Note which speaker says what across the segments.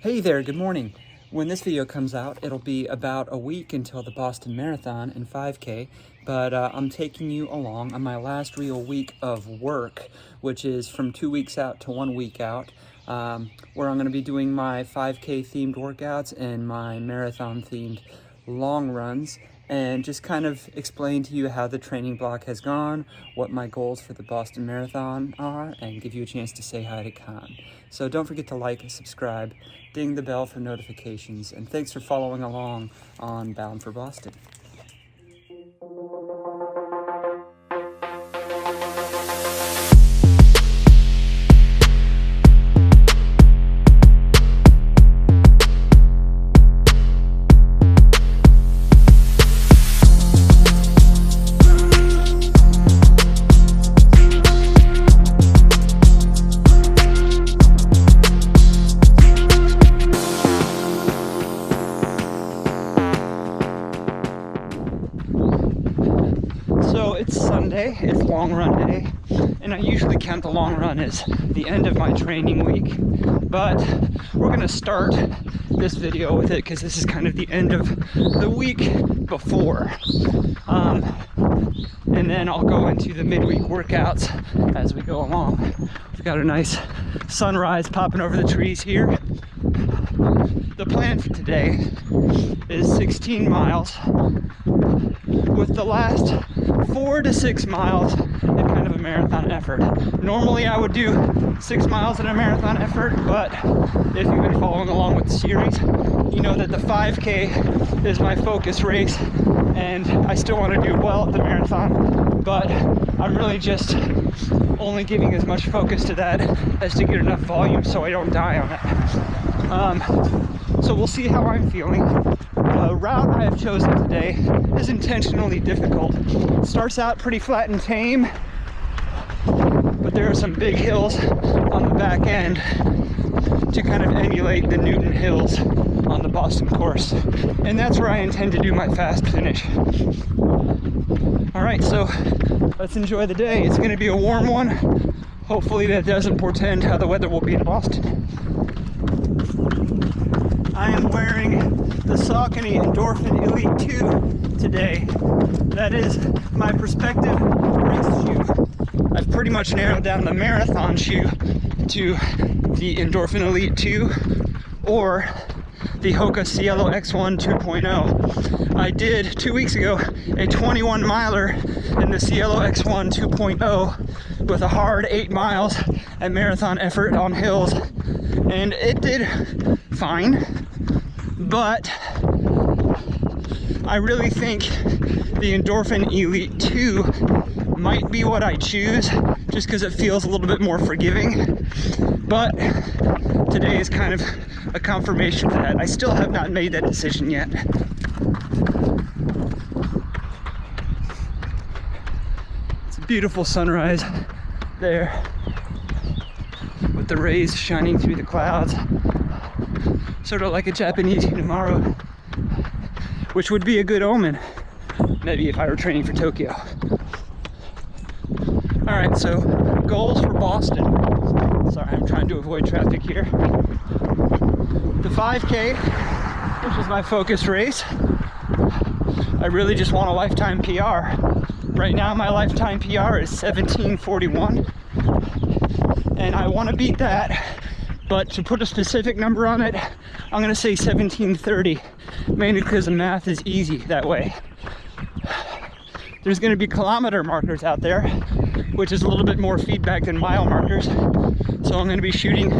Speaker 1: Hey there, good morning. When this video comes out, it'll be about a week until the Boston Marathon and 5K, but I'm taking you along on my last real week of work, which is from 2 weeks out to 1 week out, where I'm going to be doing my 5K themed workouts and my marathon themed long runs, and just kind of explain to you how the training block has gone, what my goals for the Boston Marathon are, and give you a chance to say hi to Con. So don't forget to like, subscribe, ding the bell for notifications, and thanks for following along on Bound for Boston. So it's Sunday, it's long run day, and I usually count the long run as the end of my training week, but we're going to start this video with it because this is kind of the end of the week before, and then I'll go into the midweek workouts as we go along. We've got a nice sunrise popping over the trees here. The plan for today is 16 miles, with the last 4 to 6 miles in kind of a marathon effort. Normally I would do 6 miles in a marathon effort, but if you've been following along with the series, you know that the 5K is my focus race, and I still want to do well at the marathon, but I'm really just only giving as much focus to that as to get enough volume so I don't die on it. So we'll see how I'm feeling. The route I have chosen today is intentionally difficult. It starts out pretty flat and tame, but there are some big hills on the back end to kind of emulate the Newton Hills on the Boston course. And that's where I intend to do my fast finish. All right, so let's enjoy the day. It's going to be a warm one. Hopefully that doesn't portend how the weather will be in Boston. I am wearing the Saucony Endorphin Elite 2 today. That is my prospective race shoe. I've pretty much narrowed down the marathon shoe to the Endorphin Elite 2 or the Hoka Cielo X1 2.0. I did 2 weeks ago a 21 miler in the Cielo X1 2.0 with a hard 8 miles at marathon effort on hills, and it did fine. But I really think the Endorphin Elite 2 might be what I choose, just because it feels a little bit more forgiving. But today is kind of a confirmation for that. I still have not made that decision yet. It's a beautiful sunrise there, with the rays shining through the clouds. Sort of like a Japanese tomorrow, which would be a good omen, maybe if I were training for Tokyo. All right, so goals for Boston. Sorry, I'm trying to avoid traffic here. The 5K, which is my focus race, I really just want a lifetime PR. Right now, my lifetime PR is 17:41, and I want to beat that. But to put a specific number on it, I'm going to say 17:30, mainly because the math is easy that way. There's going to be kilometer markers out there, which is a little bit more feedback than mile markers. So I'm going to be shooting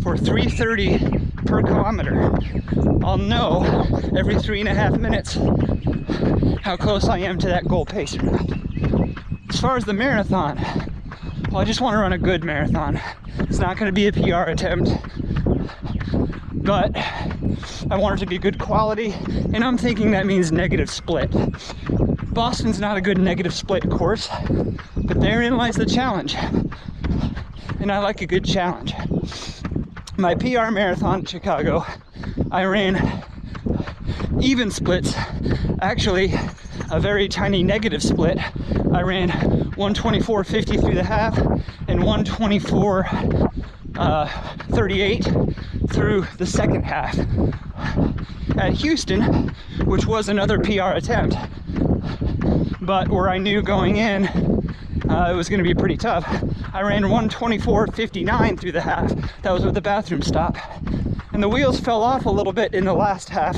Speaker 1: for 3:30 per kilometer. I'll know every 3.5 minutes how close I am to that goal pace or not. As far as the marathon, well, I just want to run a good marathon. It's not going to be a PR attempt, but I want it to be good quality, and I'm thinking that means negative split. Boston's not a good negative split course, but therein lies the challenge, and I like a good challenge. My PR marathon in Chicago, I ran even splits, actually a very tiny negative split. I ran 124.50 through the half and 124 38 through the second half. At Houston, which was another PR attempt, but where I knew going in it was going to be pretty tough, I ran 1:24.59 through the half. That was with the bathroom stop. And the wheels fell off a little bit in the last half,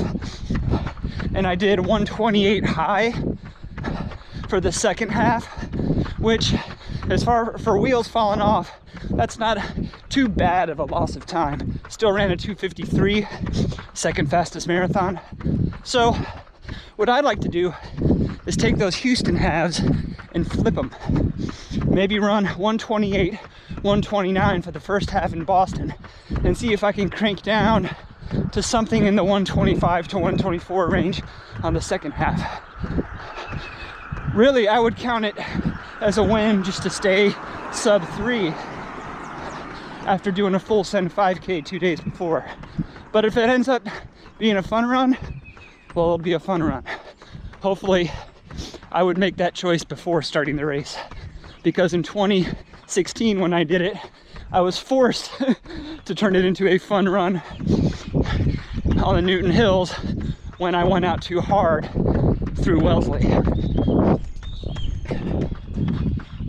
Speaker 1: and I did 1:28 high for the second half, which, as far for wheels falling off, that's not too bad of a loss of time. Still ran a 2:53, second fastest marathon. So what I'd like to do is take those Houston halves and flip them. Maybe run 1:28, 1:29 for the first half in Boston, and see if I can crank down to something in the 1:25 to 1:24 range on the second half. Really, I would count it as a win just to stay sub 3 after doing a full send 5K 2 days before. But if it ends up being a fun run, well, it'll be a fun run. Hopefully, I would make that choice before starting the race, because in 2016 when I did it, I was forced to turn it into a fun run on the Newton Hills when I went out too hard through Wellesley.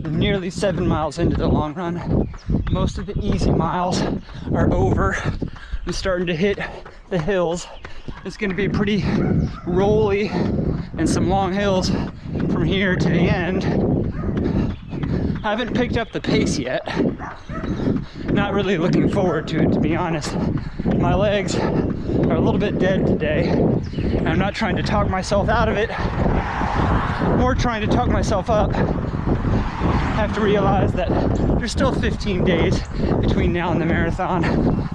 Speaker 1: I'm nearly 7 miles into the long run. Most of the easy miles are over. I'm starting to hit the hills. It's going to be pretty rolly and some long hills from here to the end. I haven't picked up the pace yet. Not really looking forward to it, to be honest. My legs are a little bit dead today. I'm not trying to talk myself out of it, more trying to talk myself up. I have to realize that there's still 15 days between now and the marathon,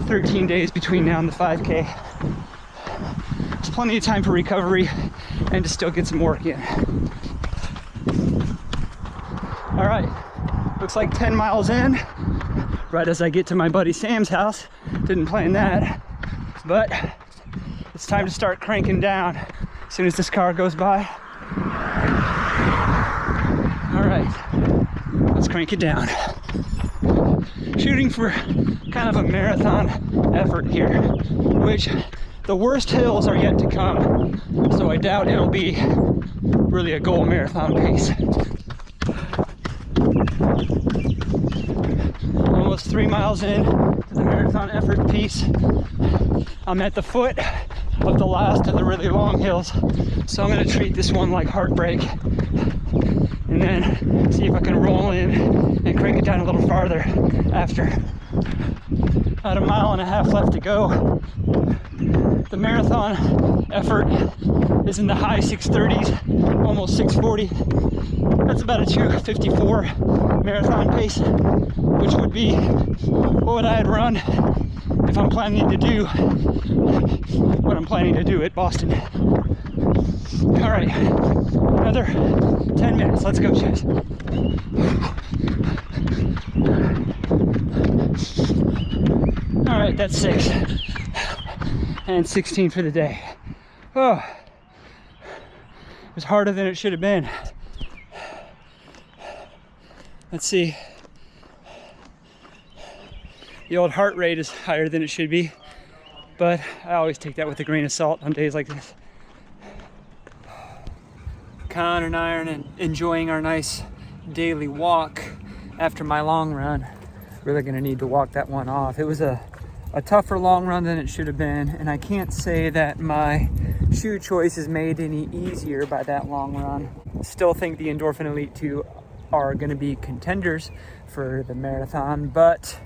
Speaker 1: 13 days between now and the 5K. There's plenty of time for recovery and to still get some work in. All right, looks like 10 miles in, right as I get to my buddy Sam's house. Didn't plan that, but it's time to start cranking down as soon as this car goes by. All right, let's crank it down. Shooting for kind of a marathon effort here, which the worst hills are yet to come, so I doubt it'll be really a goal marathon pace. Almost 3 miles in to the marathon effort piece. I'm at the foot of the last of the really long hills, so I'm going to treat this one like heartbreak, and then see if I can roll in and crank it down a little farther after. About 1.5 miles left to go. The marathon effort is in the high 6:30s, almost 6:40. That's about a 2:54 marathon pace, which would be what I'd run if I'm planning to do what I'm planning to do at Boston. All right, another 10 minutes. Let's go, Chase. All right, that's 6. And 16 for the day. Oh, it was harder than it should have been. Let's see. The old heart rate is higher than it should be, but I always take that with a grain of salt on days like this. Con and I are enjoying our nice daily walk after my long run. Really gonna need to walk that one off. It was a tougher long run than it should have been, and I can't say that my shoe choice is made any easier by that long run. Still think the Endorphin Elite 2 are going to be contenders for the marathon, but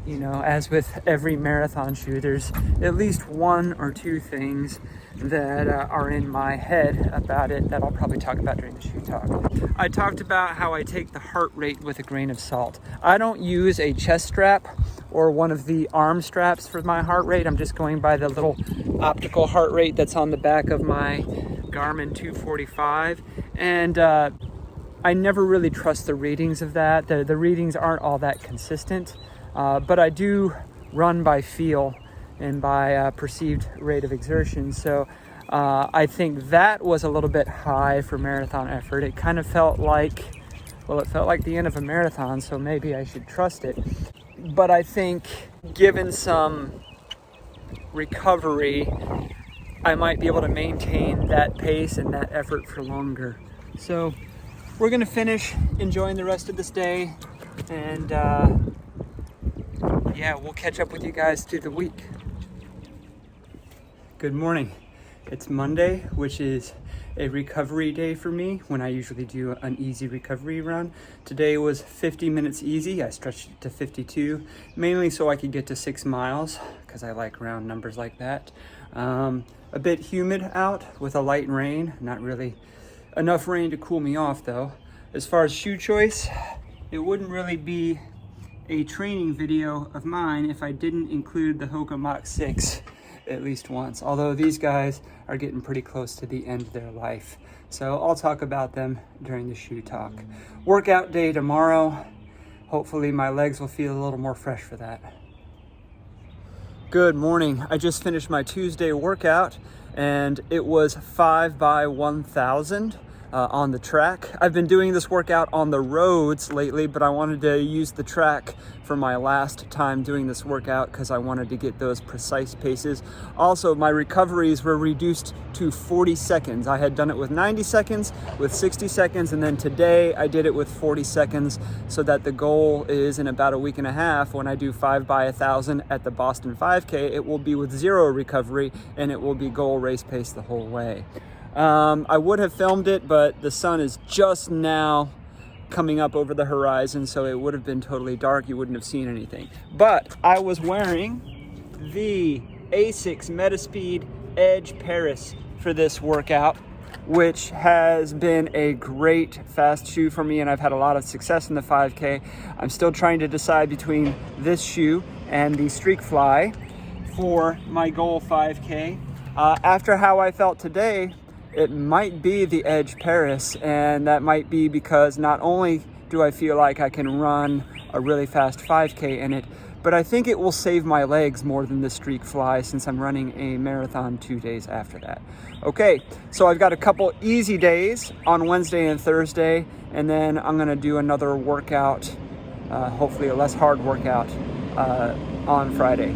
Speaker 1: you know, as with every marathon shoe, there's at least 1 or 2 things that are in my head about it that I'll probably talk about during the shoe talk. I talked about how I take the heart rate with a grain of salt. I don't use a chest strap or one of the arm straps for my heart rate. I'm just going by the little optical heart rate that's on the back of my Garmin 245, and I never really trust the readings of that. The readings aren't all that consistent, but I do run by feel and by perceived rate of exertion. So I think that was a little bit high for marathon effort. It kind of felt like, well, it felt like the end of a marathon, so maybe I should trust it. but I think given some recovery, I might be able to maintain that pace and that effort for longer. So we're gonna finish enjoying the rest of this day, and yeah, we'll catch up with you guys through the week. Good morning. It's Monday, which is a recovery day for me when I usually do an easy recovery run. Today was 50 minutes easy. I stretched it to 52, mainly so I could get to 6 miles because I like round numbers like that. A bit humid out with a light rain, not really enough rain to cool me off though. As far as shoe choice, it wouldn't really be a training video of mine if I didn't include the Hoka Mach 6 at least once, although these guys are getting pretty close to the end of their life. So I'll talk about them during the shoe talk. Workout day tomorrow. Hopefully my legs will feel a little more fresh for that. Good morning. I just finished my Tuesday workout and it was 5 by 1,000 on the track. I've been doing this workout on the roads lately, but I wanted to use the track for my last time doing this workout because I wanted to get those precise paces. Also, my recoveries were reduced to 40 seconds. I had done it with 90 seconds, with 60 seconds, and then today I did it with 40 seconds so that the goal is in about a week and a half when I do 5 by 1,000 at the Boston 5K, it will be with 0 recovery and it will be goal race pace the whole way. I would have filmed it, but the sun is just now coming up over the horizon, so it would have been totally dark. You wouldn't have seen anything. But I was wearing the ASICS Metaspeed Edge Paris for this workout, which has been a great fast shoe for me, and I've had a lot of success in the 5K. I'm still trying to decide between this shoe and the Streak Fly for my goal 5K. After how I felt today, it might be the Edge Paris, and that might be because not only do I feel like I can run a really fast 5K in it, but I think it will save my legs more than the Streak Fly since I'm running a marathon 2 days after that. Okay, so I've got a couple easy days on Wednesday and Thursday, and then I'm gonna do another workout, hopefully a less hard workout on Friday.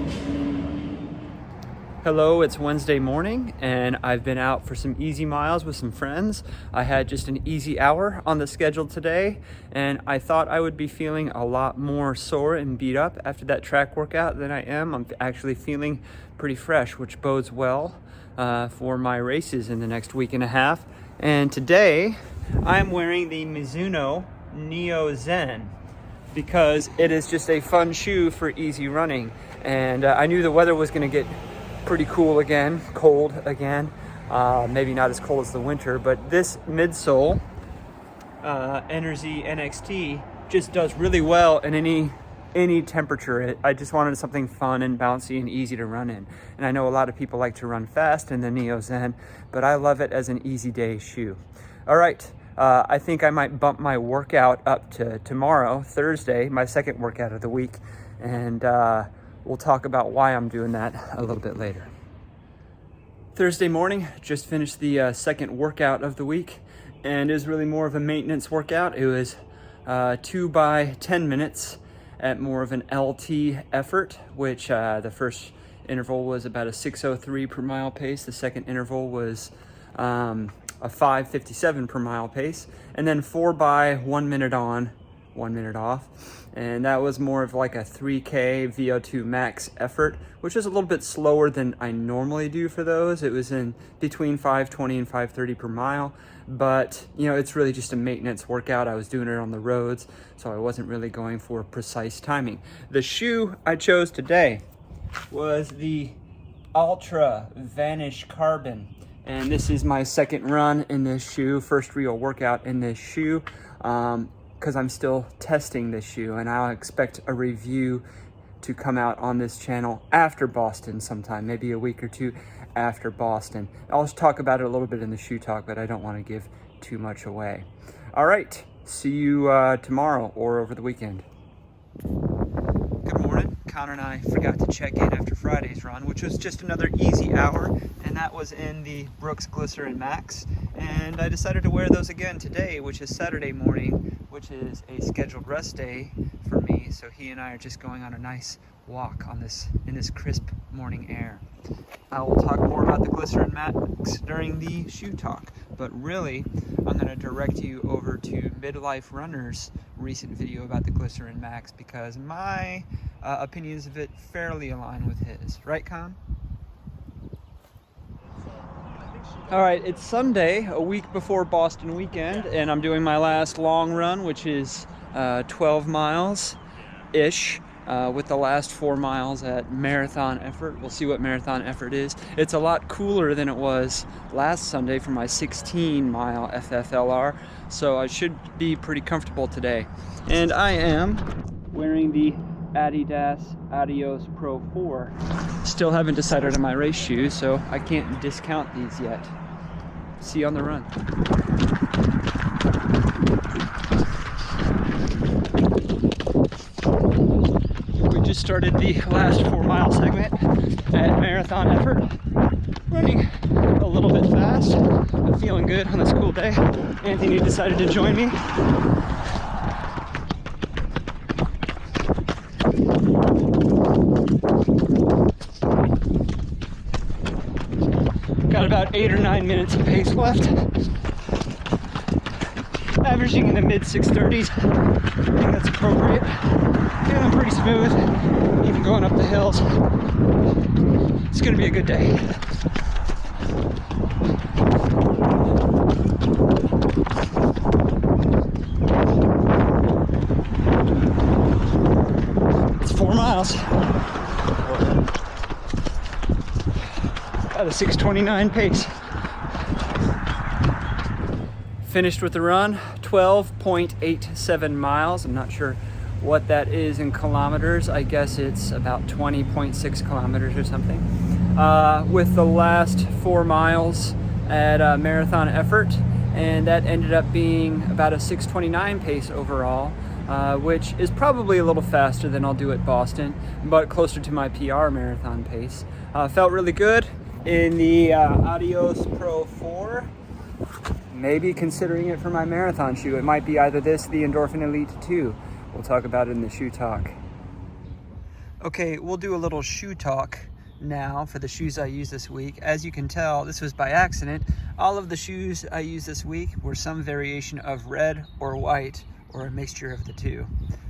Speaker 1: Hello, it's Wednesday morning and I've been out for some easy miles with some friends. I had just an easy hour on the schedule today and I thought I would be feeling a lot more sore and beat up after that track workout than I am. I'm actually feeling pretty fresh, which bodes well for my races in the next week and a half. And today I'm wearing the Mizuno Neo Zen because it is just a fun shoe for easy running. And I knew the weather was gonna get pretty cool again, cold again, maybe not as cold as the winter, but this midsole Energy NXT just does really well in any temperature. I just wanted something fun and bouncy and easy to run in, and I know a lot of people like to run fast in the Neo Zen, but I love it as an easy day shoe. All right, I think I might bump my workout up to tomorrow, Thursday, my second workout of the week, and we'll talk about why I'm doing that a little bit later. Thursday morning, just finished the second workout of the week, and it was really more of a maintenance workout. It was 2 by 10 minutes at more of an LT effort, which the first interval was about a 6:03 per mile pace. The second interval was a 5:57 per mile pace, and then 4 by 1 minute on, 1 minute off. And that was more of like a 3K VO2 max effort, which is a little bit slower than I normally do for those. It was in between 5:20 and 5:30 per mile, but you know, it's really just a maintenance workout. I was doing it on the roads, so I wasn't really going for precise timing. The shoe I chose today was the Ultra Vanish Carbon, and this is my second run in this shoe, first real workout in this shoe. Because I'm still testing this shoe, and I'll expect a review to come out on this channel after Boston sometime, maybe a week or two after Boston. I'll just talk about it a little bit in the shoe talk, but I don't want to give too much away. All right, see you tomorrow or over the weekend. Good morning. Connor and I forgot to check in after Friday's run, which was just another easy hour, and that was in the Brooks Glycerin Max. And I decided to wear those again today, which is Saturday morning, which is a scheduled rest day for me.
Speaker 2: me, so he and I are just going on a nice walk in this crisp morning air. I will talk more about the Glycerin Max during the shoe talk, but really I'm going to direct you over to Midlife Runner's recent video about the Glycerin Max because my opinions of it fairly align with his. Right, Con?
Speaker 1: All right, it's Sunday, a week before Boston weekend, and I'm doing my last long run, which is 12 miles-ish, with the last 4 miles at marathon effort. We'll see what marathon effort is. It's a lot cooler than it was last Sunday for my 16-mile FFLR, so I should be pretty comfortable today. And I am wearing the Adidas Adios Pro 4. Still haven't decided on my race shoes, so I can't discount these yet. See you on the run. We just started the last 4 mile segment at marathon effort. Running a little bit fast, but feeling good on this cool day. Anthony decided to join me. Got about 8 or 9 minutes of pace left. Averaging in the mid 6:30s. I think that's appropriate. Feeling pretty smooth, even going up the hills. It's gonna be a good day. It's 4 miles. At a 6:29 pace. Finished with the run, 12.87 miles. I'm not sure what that is in kilometers. I guess it's about 20.6 kilometers or something. With the last 4 miles at a marathon effort, and that ended up being about a 6:29 pace overall, which is probably a little faster than I'll do at Boston, but closer to my PR marathon pace. Felt really good in the Adios Pro 4. Maybe considering it for my marathon shoe. It might be either this, the Endorphin Elite 2. We'll talk about it in the shoe talk. Okay, we'll do a little shoe talk now for the shoes I used this week. As you can tell, this was by accident. All of the shoes I used this week were some variation of red or white or a mixture of the two.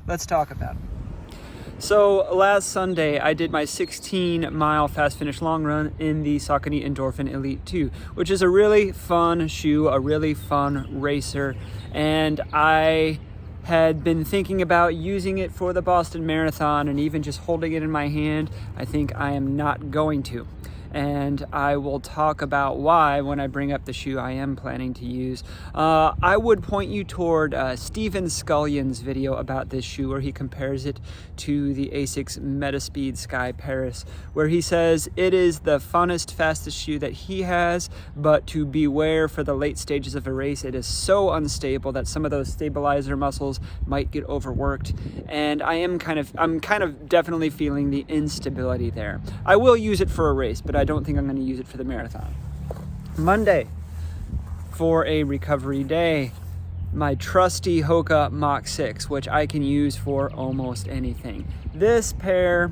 Speaker 1: Let's talk about them. So last Sunday, I did my 16-mile fast finish long run in the Saucony Endorphin Elite 2, which is a really fun shoe, a really fun racer, and I had been thinking about using it for the Boston Marathon and even just holding it in my hand. I think I am not going to. And I will talk about why when I bring up the shoe I am planning to use. I would point you toward Steven Scullion's video about this shoe where he compares it to the ASICS Metaspeed Sky Paris, where he says it is the funnest, fastest shoe that he has, but to beware for the late stages of a race. It is so unstable that some of those stabilizer muscles might get overworked, and I'm kind of definitely feeling the instability there. I will use it for a race, but I don't think I'm going to use it for the marathon. Monday, for a recovery day, my trusty Hoka Mach 6, which I can use for almost anything. This pair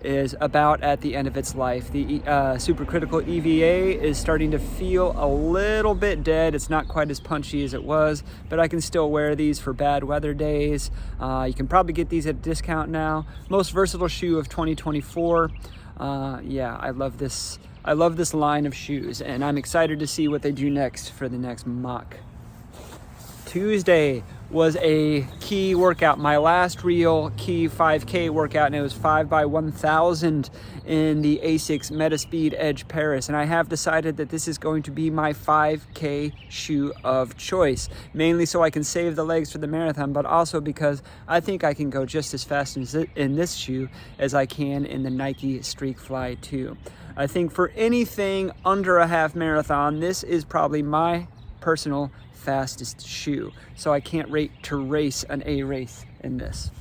Speaker 1: is about at the end of its life. The supercritical EVA is starting to feel a little bit dead. It's not quite as punchy as it was, but I can still wear these for bad weather days. You can probably get these at a discount now. Most versatile shoe of 2024. Yeah, I love this line of shoes, and I'm excited to see what they do next for the next Mach. Tuesday was a key workout, my last real key 5K workout, and it was 5x1000 in the ASICS Metaspeed Edge Paris, and I have decided that this is going to be my 5K shoe of choice, mainly so I can save the legs for the marathon, but also because I think I can go just as fast in this shoe as I can in the Nike Streakfly 2. I think for anything under a half marathon, this is probably my personal fastest shoe, so I can't wait to race an A race in this.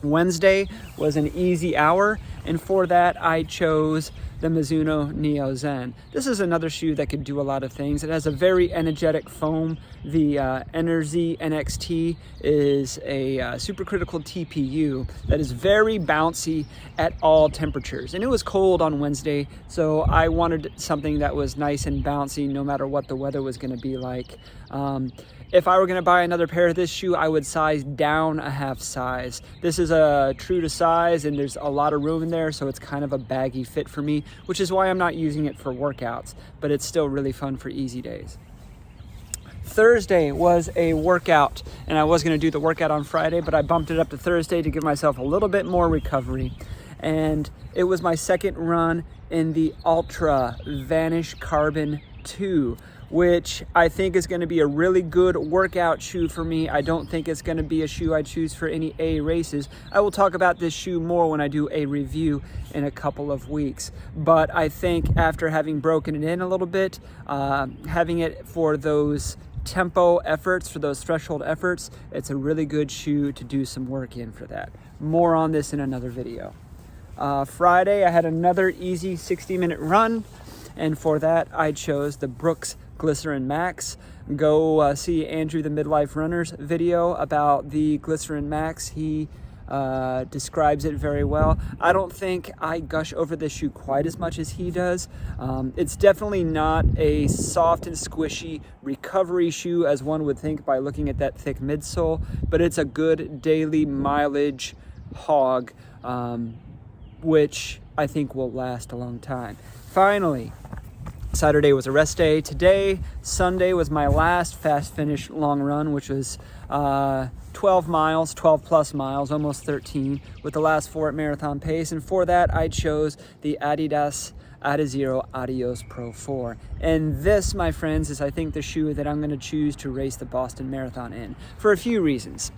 Speaker 1: Wednesday was an easy hour,
Speaker 2: And for that, I chose the Mizuno Neo Zen. This is another shoe that could do a lot of things. It has a very energetic foam. The Enerzy NXT is a supercritical TPU that is very bouncy at all temperatures. And it was cold on Wednesday, so I wanted something that was nice and bouncy no matter what the weather was going to be like. If I were going to buy another pair of this shoe, I would size down a half size. This is a true to size, and there's a lot of room in there, so it's kind of a baggy fit for me, which is why I'm not using it for workouts, but it's still really fun for easy days. Thursday was a workout, and I was going to do the workout on Friday, but I bumped it up to Thursday to give myself a little bit more recovery. And it was my second run in the Ultra Vanish Carbon 2, which I think is going to be a really good workout shoe for me. I don't think it's going to be a shoe I choose for any A races. I will talk about this shoe more when I do a review in a couple of weeks. But I think after having broken it in a little bit, having it for those tempo efforts, for those threshold efforts, it's a really good shoe to do some work in for that. More on this in another video. Friday, I had another easy 60-minute run, and for that, I chose the Brooks Glycerin Max. Go see Andrew the Midlife Runner's video about the Glycerin Max. He describes it very well. I don't think I gush over this shoe quite as much as he does. It's definitely not a soft and squishy recovery shoe as one would think by looking at that thick midsole, but it's a good daily mileage hog, which I think will last a long time. Finally, Saturday was a rest day. Today, Sunday, was my last fast finish long run, which was 12 miles, 12 plus miles, almost 13, with the last 4 at marathon pace. And for that, I chose the Adidas Adizero Adios Pro 4. And this, my friends, is I think the shoe that I'm going to choose to race the Boston Marathon in for a few reasons.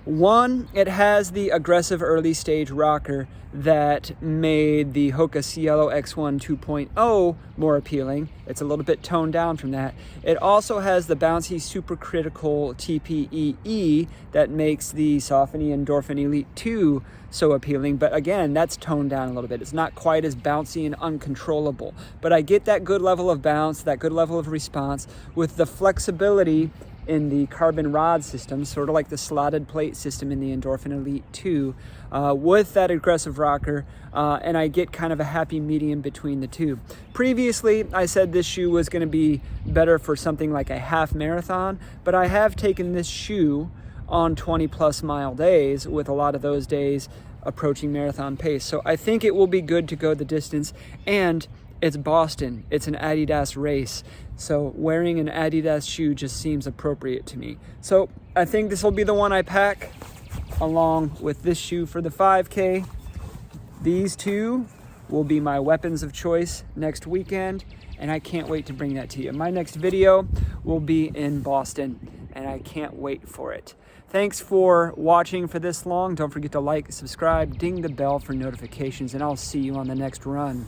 Speaker 2: One, it has the aggressive early stage rocker that made the Hoka Cielo X1 2.0 more appealing. It's a little bit toned down from that. It also has the bouncy supercritical TPEE that makes the Sofany Endorphin Elite 2 so appealing, but again, that's toned down a little bit. It's not quite as bouncy and uncontrollable, but I get that good level of bounce, that good level of response with the flexibility in the carbon rod system, sort of like the slotted plate system in the Endorphin Elite 2, with that aggressive rocker, and I get kind of a happy medium between the two. Previously, I said this shoe was going to be better for something like a half marathon, but I have taken this shoe on 20 plus mile days, with a lot of those days approaching marathon pace. So I think it will be good to go the distance, and it's Boston. It's an Adidas race. So wearing an Adidas shoe just seems appropriate to me. So I think this will be the one I pack along with this shoe for the 5K. These two will be my weapons of choice next weekend, and I can't wait to bring that to you. My next video will be in Boston, and I can't wait for it. Thanks for watching for this long. Don't forget to like, subscribe, ding the bell for notifications, and I'll see you on the next run.